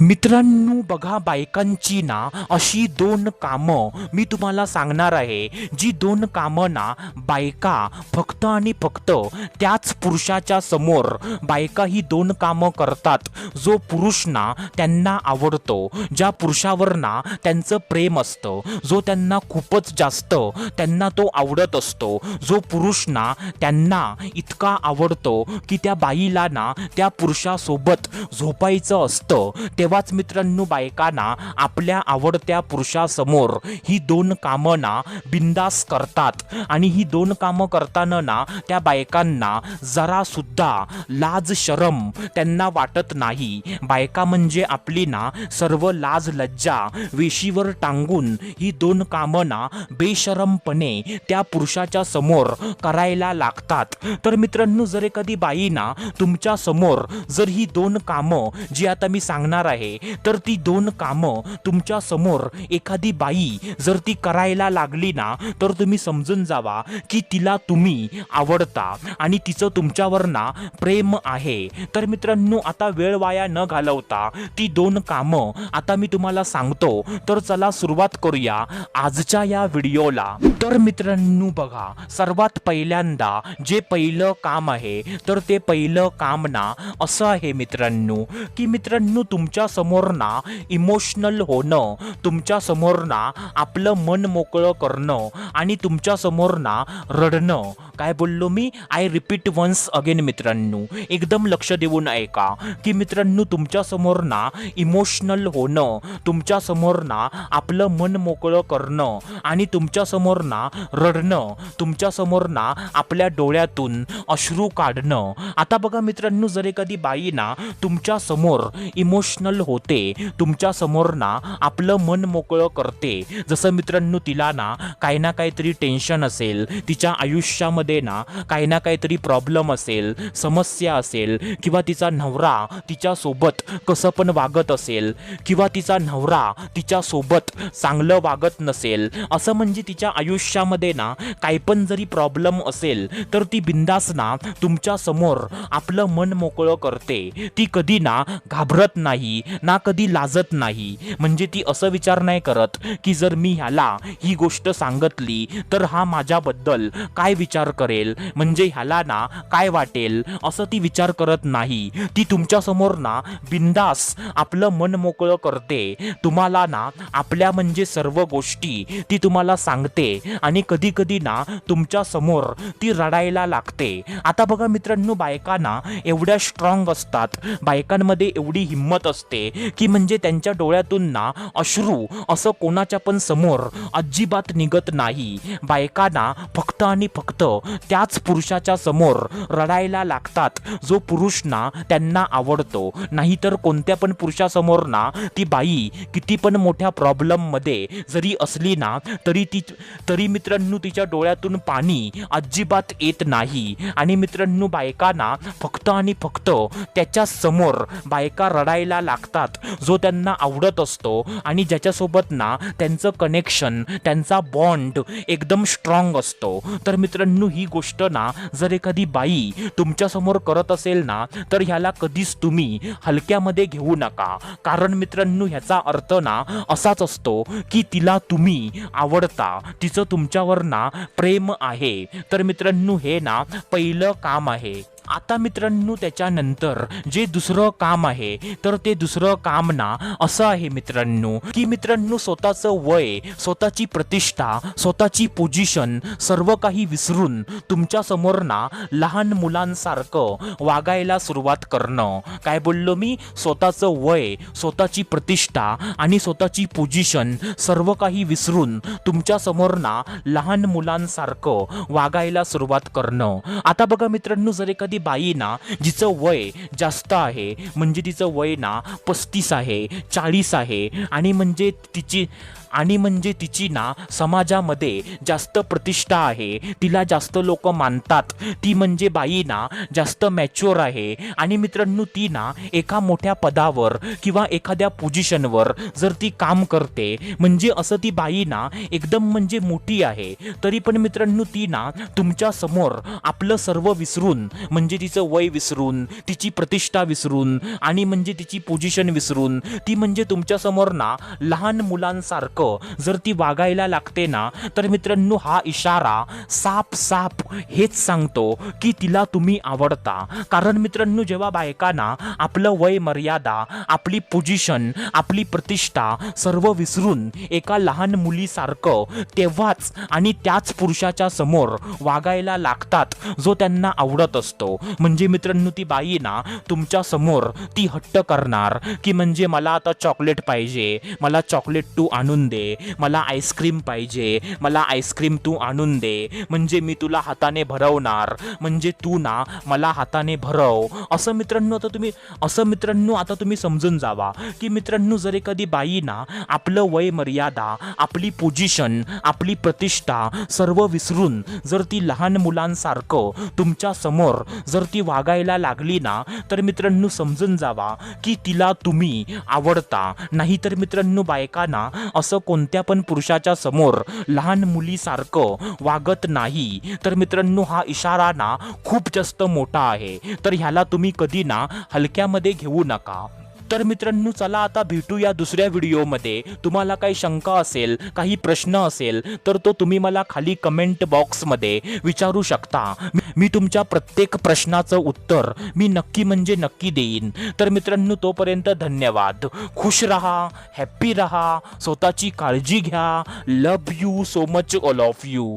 मित्रांनो बघा, बायकांची ना अशी दोन कामं मी तुम्हाला सांगणार आहे, जी दोन कामं ना बायका फक्त आणि फक्त त्याच पुरुषाच्या समोर बायका ही दोन कामं करतात जो पुरुष ना त्यांना आवडतो, ज्या पुरुषावर ना त्यांचं प्रेम असतं, जो त्यांना खूपच जास्त त्यांना तो आवडत असतो, जो पुरुष ना त्यांना इतका आवडतो की त्या बाईला ना त्या पुरुषासोबत झोपायचं असतं, तेव्हाच मित्रांनो बायकांना आपल्या आवडत्या पुरुषासमोर ही दोन कामं ना बिंदास करतात। आणि ही दोन कामं करताना ना त्या बायकांना जरा सुद्धा लाज शरम त्यांना वाटत नाही। बायका म्हणजे आपली ना सर्व लाज लज्जा वेशीवर टांगून ही दोन कामं ना बेशरमपणे त्या पुरुषाच्या समोर करायला लागतात। तर मित्रांनो, जर एखादी बाई ना तुमच्या समोर जर ही दोन कामं जी आता मी सांगणार आहे, तर ती दोन कामं तुमच्या समोर एखादी बाई जर ती करायला लागली ना, तर तुम्ही समजून जावा की तिला तुम्ही आवडता आणि तिचं तुमच्यावर ना प्रेम आहे। तर मित्रांनो, आता वेळ वाया न घालवता ती दोन कामं आता मी तुम्हाला सांगतो, तर चला सुरुवात करूया आजच्या या व्हिडिओला। तर मित्रांनो बघा, सर्वात पहिल्यांदा जे पहिलं काम आहे, तर ते पहिलं काम ना असं आहे मित्रांनो की मित्रांनो तुमच्या समोर ना इमोशनल होणं, तुमच्या समोर ना आपलं मन मोकळं करणं आणि तुमच्या समोर ना रडणं। काय बोललो मी? आय रिपीट वन्स अगेन मित्रांनो, एकदम लक्ष देऊन ऐका की मित्रांनो तुमच्या समोर ना इमोशनल होणं, तुमच्या समोर ना आपलं मन मोकळं करणं आणि तुमच्या समोर ना रडणं, तुमच्या समोर ना आपल्या डोळ्यातून अश्रू काढणं। आता बघा मित्रांनो, जर एखादी बाई ना तुमच्या समोर इमोशनल होते, तुमच्या समोर ना आपलं मन मोकळं करते, जसं मित्रांनो तिला ना काहीतरी टेन्शन असेल, तिच्या आयुष्यामध्ये ना काहीतरी प्रॉब्लेम असेल, समस्या असेल, किंवा तिचा नवरा तिच्या सोबत कसं पण वागत असेल, किंवा तिचा नवरा तिच्या सोबत चांगलं वागत नसेल, असं म्हणजे तिच्या आयुष्यामध्ये ना काही पण जरी प्रॉब्लेम असेल, तर ती बिंदास ना तुमच्या समोर आपलं मन मोकळं करते। ती कधी ना घाबरत नाही ना कधी लाजत नाही, म्हणजे ती असं विचार नाही करत की जर मी ह्याला ही गोष्ट सांगितली तर हा माझ्याबद्दल काय विचार करेल, म्हणजे ह्याला ना काय वाटेल, असं ती विचार करत नाही। ती तुमच्या समोर ना बिंदास आपलं मन मोकळं करते, तुम्हाला ना आपल्या म्हणजे सर्व गोष्टी ती तुम्हाला सांगते आणि कधी कधी ना तुमच्या समोर ती रडायला लागते। आता बघा मित्रांनो, बायकांना एवढ्या स्ट्रॉंग असतात, बायकांमध्ये एवढी हिम्मत असते की म्हणजे त्यांच्या डोळ्यातून ना अश्रू असं कोणाच्या पण समोर अजिबात निघत नाही। बायकांना फक्त आणि फक्त त्याच पुरुषाच्या समोर रडायला लागतात जो पुरुष ना त्यांना आवडतो, नाहीतर कोणत्या पण पुरुषासमोर ना ती बाई किती पण मोठ्या प्रॉब्लेम मध्ये जरी असली ना तरी मित्रांनो तिच्या डोळ्यातून पाणी अजिबात येत नाही। आणि मित्रांनो, बायकांना फक्त आणि फक्त त्याच्या समोर बायका रडायला लागतात जो त्यांना आवडत असतो आणि ज्याच्यासोबत ना त्यांचं कनेक्शन, त्यांचा बॉन्ड एकदम स्ट्रॉंग असतो। तर मित्रांनो, ही गोष्ट ना जर एखादी बाई तुमच्या समोर करत असेल ना, तर ह्याला कधीच तुम्ही हलक्यामध्ये घेऊ नका, कारण मित्रांनो ह्याचा अर्थ ना असाच असतो की तिला तुम्ही आवडता, तिचं तुमच्यावर ना प्रेम आहे। तर मित्रांनो, हे ना पहिलं काम आहे। आता मित्रांनो, त्याच्यानंतर जे दुसरं काम आहे, तर ते दुसरं काम ना असं आहे मित्रांनो की मित्रांनो स्वतःचं वय, स्वतःची प्रतिष्ठा, स्वतःची पोझिशन सर्व काही विसरून तुमच्या समोर ना लहान मुलांसारखं वागायला सुरुवात करणं। काय बोललो मी? स्वतःचं वय, स्वतःची प्रतिष्ठा आणि स्वतःची पोझिशन सर्व काही विसरून तुमच्या समोर ना लहान मुलांसारखं वागायला सुरुवात करणं। आता बघा मित्रांनो, जर एखादी बाई ना जिचं वय जास्त आहे, म्हणजे तिचं वय ना 35 आहे, 40 आहे, आणि म्हणजे आणि म्हणजे तिची ना समाजामध्ये जास्त प्रतिष्ठा आहे, तिला जास्त लोक मानतात, ती म्हणजे बाई ना जास्त मॅच्युअर आहे आणि मित्रांनो ती ना एका मोठ्या पदावर किंवा एखाद्या पोझिशनवर जर ती काम करते म्हणजे असं ती बाई ना एकदम म्हणजे मोठी आहे, तरी पण मित्रांनो ती ना तुमच्या समोर आपलं सर्व विसरून म्हणजे तिचं वय विसरून, तिची प्रतिष्ठा विसरून आणि म्हणजे तिची पोझिशन विसरून ती म्हणजे तुमच्या समोर ना लहान मुलांसारखं जर ती वागायला लागते ना, तर मित्रांनो हा इशारा साफ साफ हेच सांगतो की तिला तुम्ही आवडता. कारण मित्रांनो जेव्हा बायकांना आपलं वय मर्यादा, आपली पोझिशन, आपली प्रतिष्ठा सर्व विसरून एका लहान मुलीसारखं तेव्हाच आणि त्याच पुरुषाच्या समोर वागायला लागतात जो त्यांना आवडत असतो, म्हणजे मित्रांनो ती बाई ना तुमच्या समोर ती हट्ट करणार की म्हणजे मला आता चॉकलेट पाहिजे, मला चॉकलेट तू आणून दे, मला आईस्क्रीम पाहिजे, मला आईस्क्रीम तू आणून दे, म्हणजे मी तुला हाताने भरवणार, म्हणजे तू ना मला हाताने भरव. असं मित्रांनो आता तुम्ही समजून जावा की मित्रांनो जर एखादी बाई ना आपलं वय मर्यादा, आपली पोझिशन, आपली प्रतिष्ठा सर्व विसरून जर ती लहान मुलांसारखं तुमच्या समोर जर ती वागायला लागली ना, तर मित्रांनो समजून जावा की तिला तुम्ही आवडता. नाहीतर मित्रांनो बायकांना असं कोणत्या पण पुरुषाच्या समोर लहान मुलीसारखं वागत नाही. तर मित्रांनो हा इशारा ना खूप जास्त मोठा आहे, तर ह्याला तुम्ही कधी ना हलक्यामध्ये घेऊ नका. तर मित्रांनो चला आता भेटूया दुसऱ्या व्हिडिओमध्ये. तुम्हाला काही शंका असेल, काही प्रश्न असेल तर तो तुम्ही मला खाली कमेंट बॉक्समध्ये विचारू शकता. मी तुमच्या प्रत्येक प्रश्नाचं उत्तर मी नक्की म्हणजे नक्की देईन. तर मित्रांनो तोपर्यंत धन्यवाद. खुश रहा, हॅप्पी रहा, स्वतःची काळजी घ्या. Love you so much all of you.